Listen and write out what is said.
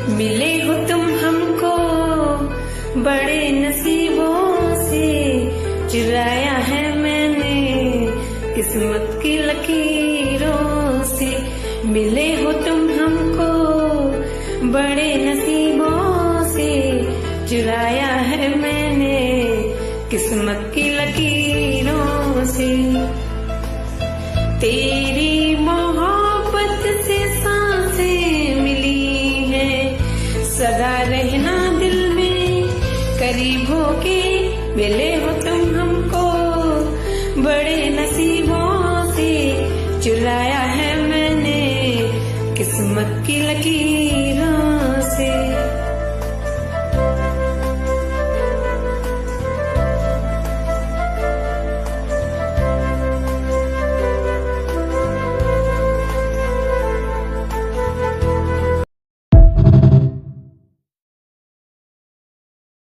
मिले हो तुम हमको बड़े नसीबों से, चुराया है मैंने किस्मत की लकीरों से। मिले हो तुम हमको बड़े नसीबों से, चुराया है मैंने किस्मत की लकीरों से। तेरी मोहब्बत से सांसें मिली हैं, सदा रहना दिल में करीब होके। मिले हो तुम हमको बड़े नसीबों से, चुराया है मैंने किस्मत की लकीर